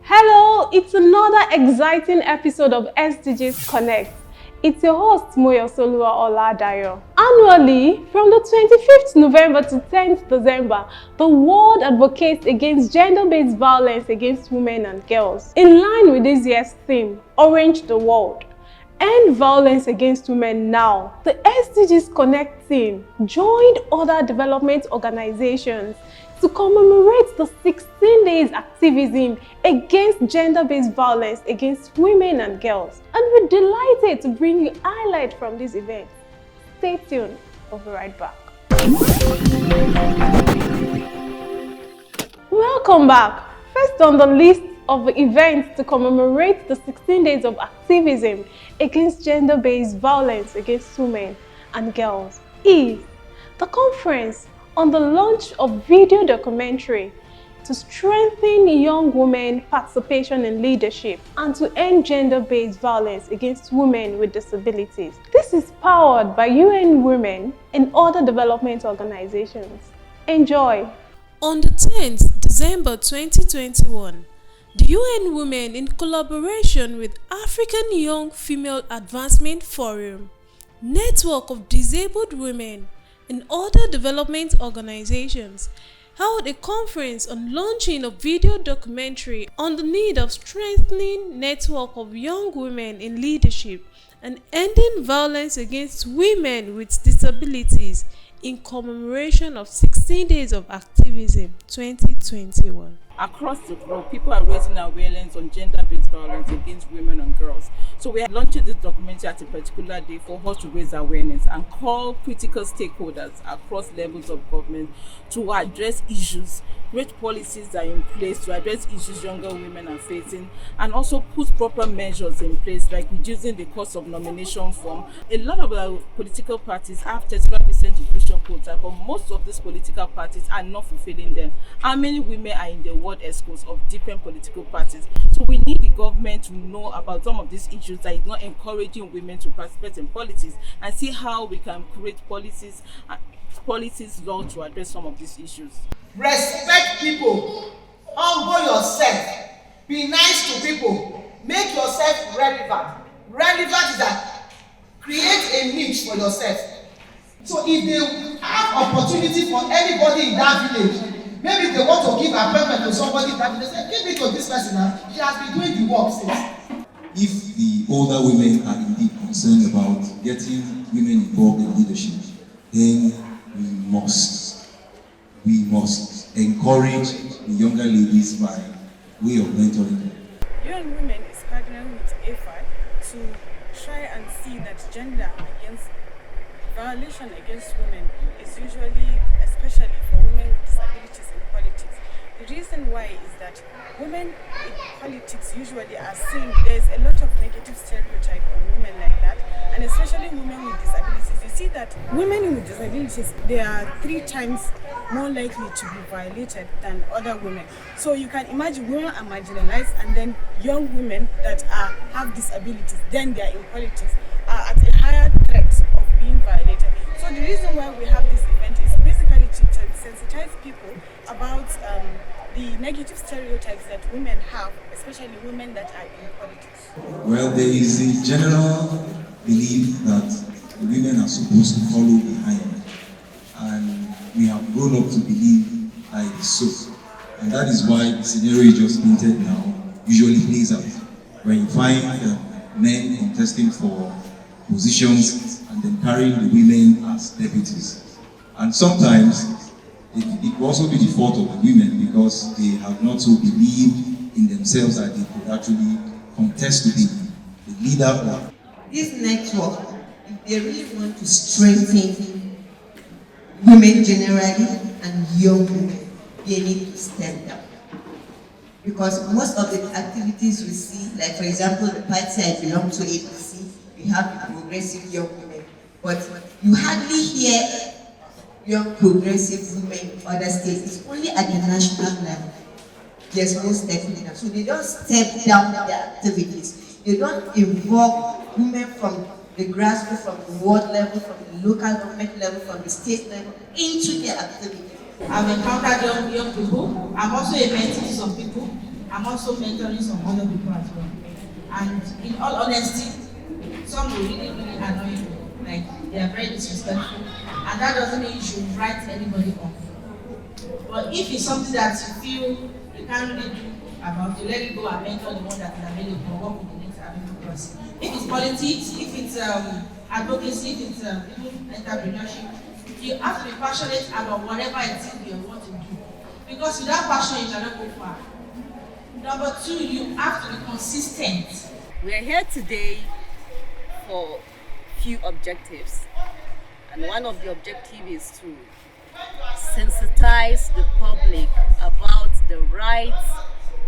Hello, it's another exciting episode of SDGs Connect. It's your host, Moyosoluwa Oladayo. Annually, from the 25th November to 10th December, the world advocates against gender-based violence against women and girls. In line with this year's theme, Orange the World, End Violence Against Women Now, the SDGs Connect team joined other development organizations to commemorate the 16 days activism against gender-based violence against women and girls. And we're delighted to bring you highlights from this event. Stay tuned, we'll be right back. Welcome back. First on the list of events to commemorate the 16 days of activism against gender-based violence against women and girls is the conference on the launch of video documentary to strengthen young women participation in leadership and to end gender-based violence against women with disabilities. This is powered by UN Women and other development organizations. Enjoy! On the 10th December 2021, the UN Women, in collaboration with African Young Female Advancement Forum, Network of Disabled Women, and other development organizations, held a conference on launching a video documentary on the need of strengthening network of young women in leadership and ending violence against women with disabilities in commemoration of 16 Days of Activism 2021. Across the globe, people are raising awareness on gender-based violence against women and girls. So we are launching this documentary at a particular day for us to raise awareness and call critical stakeholders across levels of government to address issues, create policies that are in place to address issues younger women are facing, and also put proper measures in place like reducing the cost of nomination form. A lot of our political parties have 35% inclusion quota, but most of these political parties are not fulfilling them. How many women are in the world escorts of different political parties? So we need the government to know about some of these issues that is not encouraging women to participate in politics, and see how we can create policies law to address some of these issues. Respect people, humble yourself, be nice to people, make yourself relevant. Relevant is that create a niche for yourself. So if they have opportunity for anybody in that village, maybe they want to give appointment to somebody in that village, say, give it to this person now. She has been doing the work since. If the older women are indeed concerned about getting women involved in leadership, then we must encourage the younger ladies by way of mentoring them. UN Women is partnering with AFI to try and see that gender against violation against women is usually, especially for women with disabilities in politics. The reason why is that women in politics usually are seen, there's a lot of negative stereotype on women like that, and especially women with disabilities. You see that women with disabilities, they are 3 times more likely to be violated than other women. So you can imagine women are marginalized, and then young women that have disabilities, then they are in politics, are at a higher threat of being violated. So the reason why we have this event is basically to sensitize people about the negative stereotypes that women have, especially women that are in politics. Well, there is a general belief that women are supposed to follow behind, and we have grown up to believe that it is so. And that is why the scenario you just painted now usually plays out. When you find men contesting for positions and then carrying the women as deputies. And sometimes it will also be the fault of the women because they have not so believed in themselves that they could actually contest to be the leader of this network. If they really want to strengthen women generally and young women, they need to stand up. Because most of the activities we see, like for example, the party I belong to, APC, we have the progressive young women. But you hardly hear young progressive women in other states. It's only at the national level. There's no step leader. So they don't step down their activities. They don't involve women from the grassroots, from the ward level, from the local government level, from the state level, into their activities. I've encountered young people. I'm also a mentee to some people. I'm also mentoring some other people as well. And in all honesty, some will really annoy you. Like, they are very disrespectful. And that doesn't mean you should write anybody off. But if it's something that you feel you can't really do about, you let it go and mentor the one that is available, work with the next available person. If it's politics, if it's advocacy, if it's even entrepreneurship, you have to be passionate about whatever it is you want to do. Because without passion, you cannot go far. Number two, you have to be consistent. We are here today for few objectives. And one of the objectives is to sensitize the public about the rights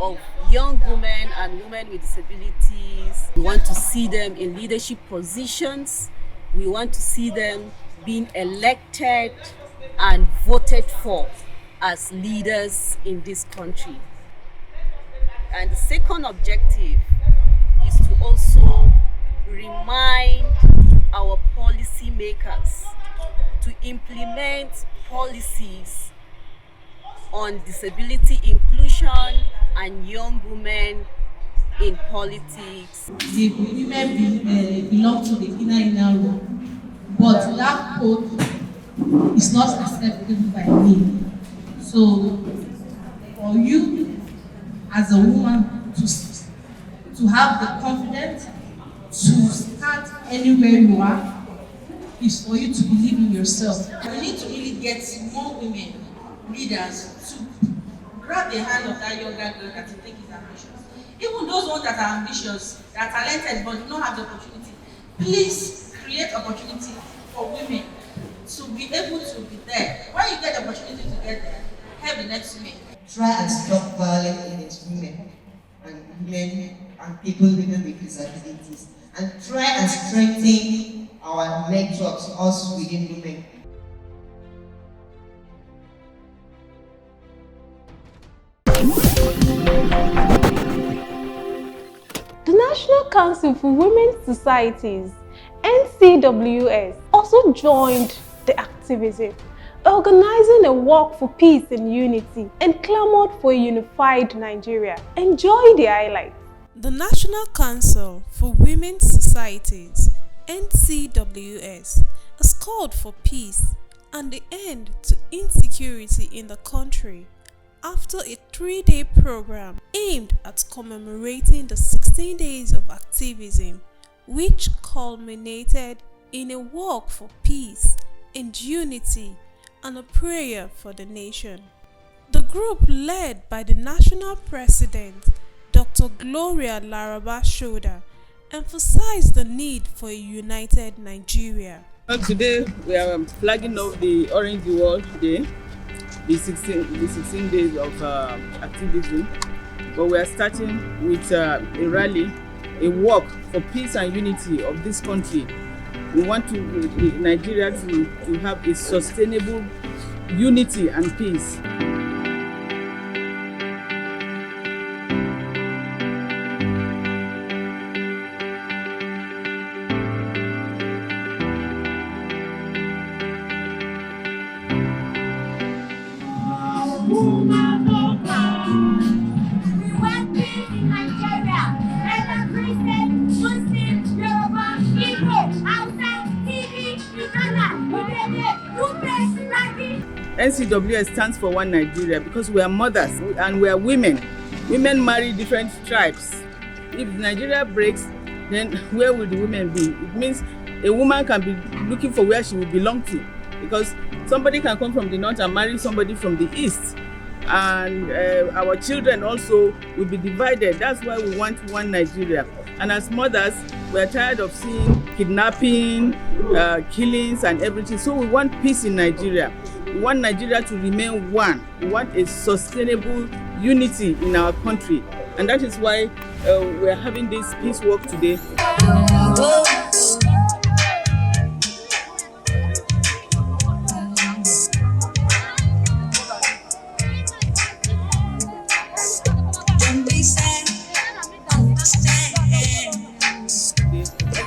of young women and women with disabilities. We want to see them in leadership positions. We want to see them being elected and voted for as leaders in this country. And the second objective is to also remind our policy makers to implement policies on disability inclusion and young women in politics. The women belong to the inner room, but that code is not acceptable by me. So, for you as a woman to have the confidence to start anywhere you are, is for you to believe in yourself. We need to really get more women leaders to grab the hand of that younger girl that you think is ambitious. Even those ones that are ambitious, that are talented but do not have the opportunity, please create opportunity for women to be able to be there. When you get the opportunity to get there, help the next women. Try and stop violence against women and people living with disabilities, and try and strengthen our networks, us within women. The National Council for Women's Societies, NCWS, also joined the activism, organizing a walk for peace and unity and clamored for a unified Nigeria. Enjoy the highlights. The National Council for Women's Societies, NCWS, has called for peace and the end to insecurity in the country after a 3-day program aimed at commemorating the 16 days of activism, which culminated in a walk for peace and unity and a prayer for the nation. The group, led by the national president, Dr. Gloria Laraba Shoda, emphasized the need for a united Nigeria. Today we are flagging off the Orange the World Day, the 16 days of activism. But we are starting with a rally, a walk for peace and unity of this country. We want Nigeria to have a sustainable unity and peace. NCWS stands for One Nigeria because we are mothers and we are women. Women marry different tribes. If Nigeria breaks, then where will the women be? It means a woman can be looking for where she will belong to, because somebody can come from the north and marry somebody from the east. And our children also will be divided. That's why we want One Nigeria. And as mothers, we are tired of seeing kidnapping, killings and everything. So we want peace in Nigeria. We want Nigeria to remain one. We want a sustainable unity in our country. And that is why we are having this peace walk today.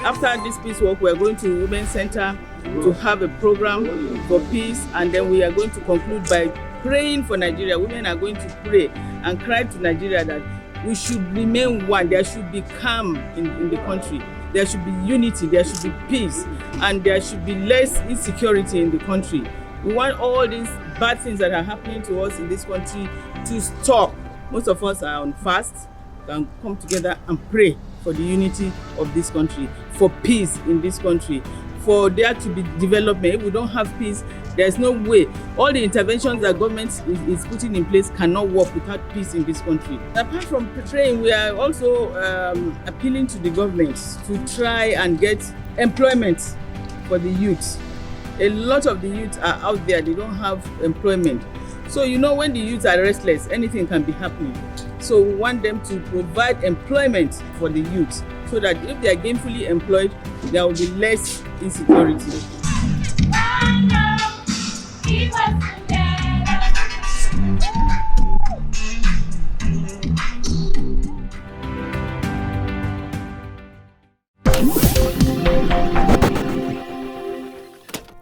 After this peace walk, we are going to Women's Center to have a program for peace, and then we are going to conclude by praying for Nigeria. Women are going to pray and cry to Nigeria that we should remain one. There should be calm in the country. There should be unity, there should be peace, and there should be less insecurity in the country. We want all these bad things that are happening to us in this country to stop. Most of us are on fast, can come together and pray for the unity of this country, for peace in this country, for there to be development. If we don't have peace, there's no way. All the interventions that government is putting in place cannot work without peace in this country. Apart from praying, we are also appealing to the government to try and get employment for the youth. A lot of the youth are out there, they don't have employment. So you know, when the youth are restless, anything can be happening. So we want them to provide employment for the youth so that if they are gainfully employed, there will be less insecurity.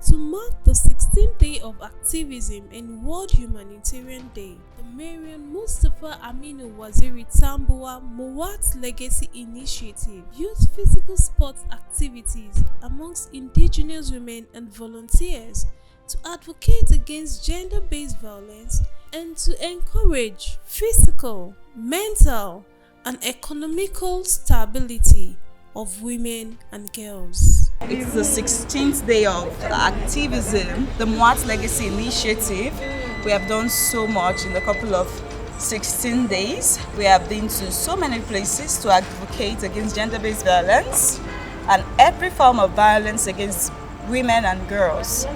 To mark the 16th Day of Activism and World Humanitarian Day, the Mariam Mustapha Aminu Waziri Tambuwa Moat Legacy Initiative youth physical sports activities amongst indigenous women and volunteers to advocate against gender-based violence and to encourage physical, mental, and economical stability of women and girls. It's the 16th day of activism, the Moat Legacy Initiative. We have done so much in a couple of 16 days. We have been to so many places to advocate against gender-based violence and every form of violence against women and girls.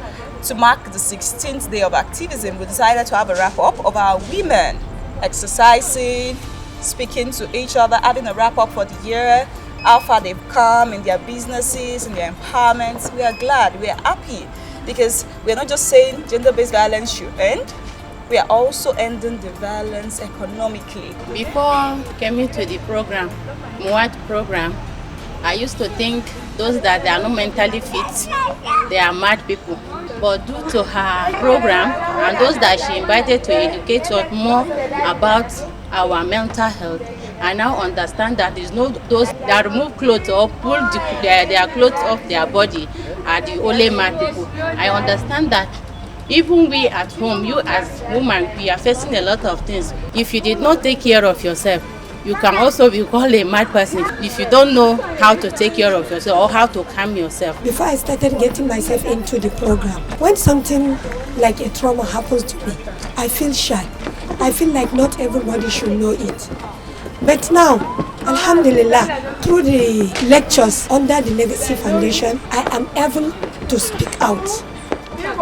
To mark the 16th day of activism, we decided to have a wrap-up of our women exercising, speaking to each other, having a wrap-up for the year, how far they've come in their businesses, in their empowerment. We are glad, we are happy, because we are not just saying gender-based violence should end, we are also ending the violence economically. Before coming to the program, Moat program, I used to think those that are not mentally fit, they are mad people. But due to her program and those that she invited to educate us more about our mental health, I now understand that there's no those that remove clothes or pull their clothes off their body are the only mad people. I understand that even we at home, you as woman, we are facing a lot of things. If you did not take care of yourself, you can also be called a mad person if you don't know how to take care of yourself or how to calm yourself. Before I started getting myself into the program, when something like a trauma happens to me, I feel shy. I feel like not everybody should know it. But now, Alhamdulillah, through the lectures under the Legacy Foundation, I am able to speak out.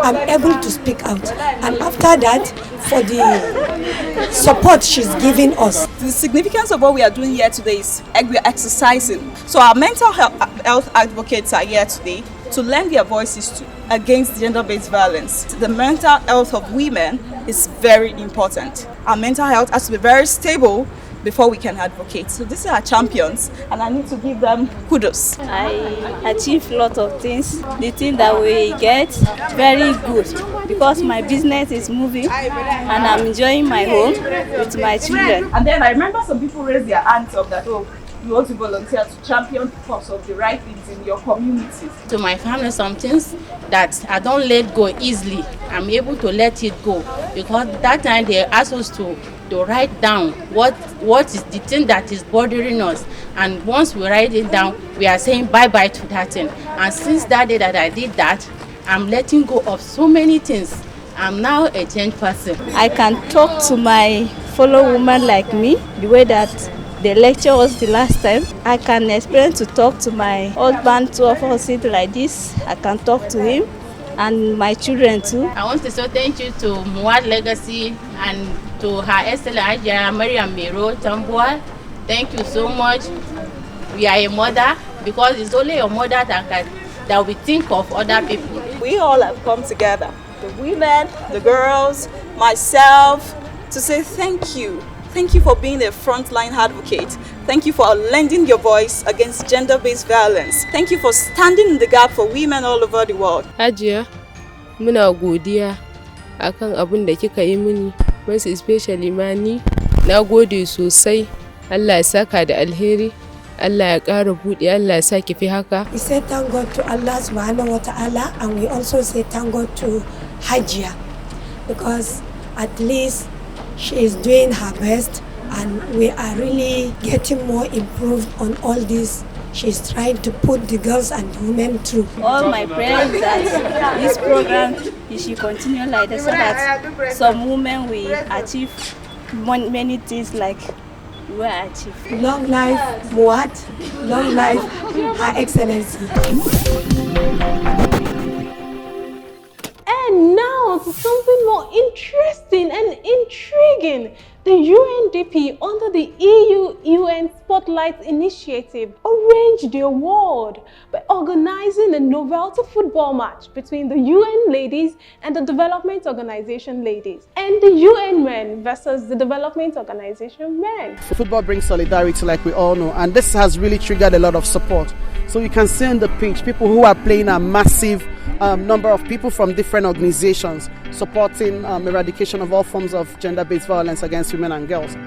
I'm able to speak out. And after that, for the support she's giving us. The significance of what we are doing here today is we are exercising. So our mental health advocates are here today to lend their voices against gender-based violence. The mental health of women is very important. Our mental health has to be very stable before we can advocate. So these are our champions and I need to give them kudos. I achieve a lot of things. The thing that we get, very good, because my business is moving and I'm enjoying my home with my children. And then I remember some people raised their hands up that, oh, you want to volunteer to champion the cause of the right things in your communities. To my family, some things that I don't let go easily, I'm able to let it go, because that time they asked us to write down what is the thing that is bothering us, and once we write it down, we are saying bye-bye to that thing. And since that day that I did that, I'm letting go of so many things. I'm now a changed person. I can talk to my fellow women like me, the way that the lecture was the last time. I can experience to talk to my husband, two of us sit like this. I can talk to him and my children too. I want to say thank you to Moat Legacy and to Her Excellency Mariam Mero Tambuwa. Thank you so much. We are a mother, because it's only a mother that we think of other people. We all have come together, the women, the girls, myself, to say thank you. Thank you for being a frontline advocate. Thank you for lending your voice against gender-based violence. Thank you for standing in the gap for women all over the world. Hajiya, muna godiya akan abin da kika yi mini, most especially ma ni. Na gode sosai. Allah ya saka da alheri. Allah ya ƙara buɗe, Allah ya sa ki fi haka. We say thank God to Allah subhanahu wa ta'ala, and we also say thank God to Hajia, because at least she is doing her best and we are really getting more improved on all this. She's trying to put the girls and women through. All my prayers that this program it should continue like this, so that some women will achieve many things like we achieve. Long life, Moat. Long life, Her Excellency. And now to something more interesting and intriguing. The UNDP, under the EU-UN Spotlight Initiative, arranged the award by organizing a novelty football match between the UN ladies and the Development Organization ladies, and the UN men versus the Development Organization men. Football brings solidarity, like we all know, and this has really triggered a lot of support. So you can see on the pitch, people who are playing a massive number of people from different organizations supporting eradication of all forms of gender-based violence against women and girls.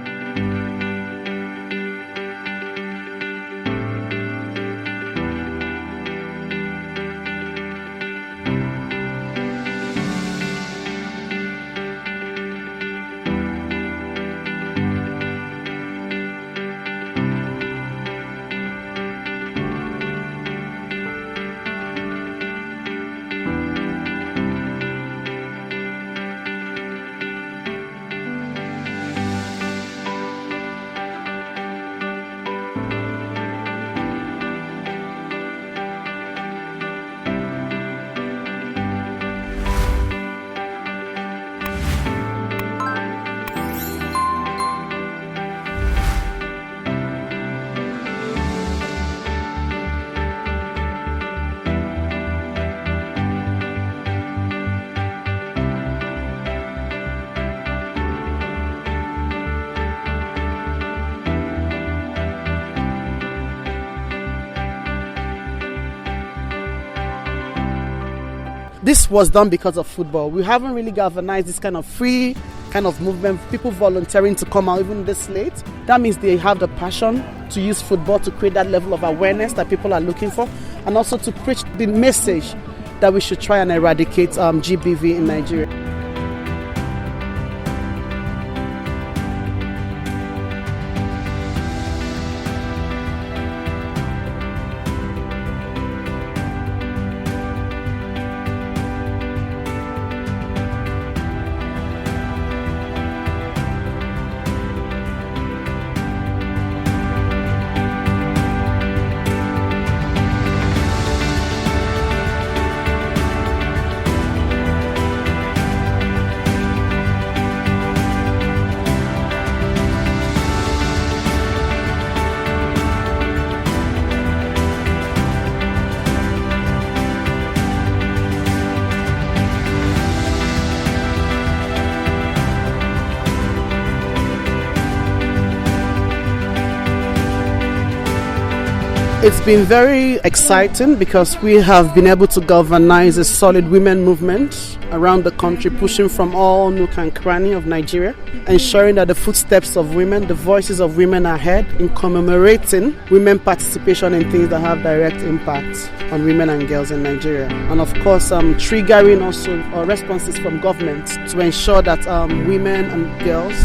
This was done because of football. We haven't really galvanized this kind of free kind of movement, people volunteering to come out even this late. That means they have the passion to use football to create that level of awareness that people are looking for, and also to preach the message that we should try and eradicate GBV in Nigeria. It's been very exciting because we have been able to galvanize a solid women movement around the country, pushing from all nook and cranny of Nigeria, ensuring that the footsteps of women, the voices of women are heard in commemorating women participation in things that have direct impact on women and girls in Nigeria. And of course, triggering also responses from government to ensure that women and girls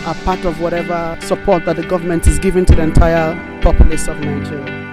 are part of whatever support that the government is giving to the entire populace of Nigeria.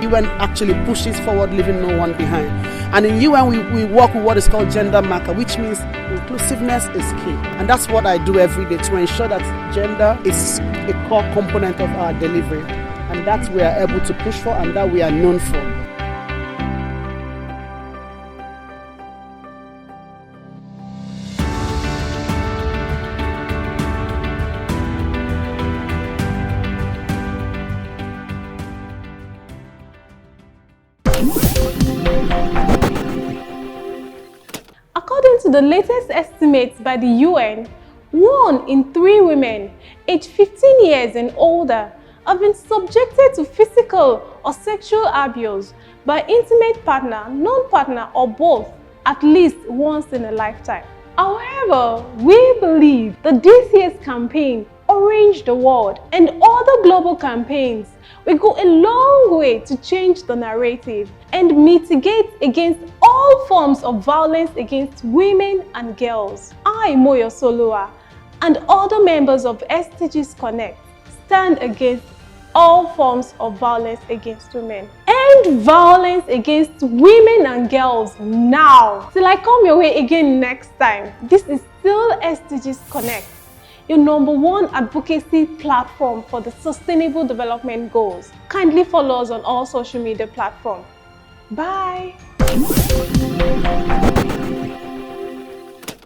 UN actually pushes forward, leaving no one behind. And in UN, we work with what is called gender marker, which means inclusiveness is key. And that's what I do every day to ensure that gender is a core component of our delivery. And that we are able to push for and that we are known for. According to the latest estimates by the UN, 1 in 3 women aged 15 years and older have been subjected to physical or sexual abuse by intimate partner, non-partner, or both at least once in a lifetime. However, we believe that this year's campaign, Orange the World, and other global campaigns will go a long way to change the narrative and mitigate against all forms of violence against women and girls. I, Moyosoluwa, and other members of SDGs Connect stand against all forms of violence against women. End violence against women and girls now. Till I come your way again next time, this is still SDGs Connect, your #1 advocacy platform for the Sustainable Development Goals. Kindly follow us on all social media platforms. Bye.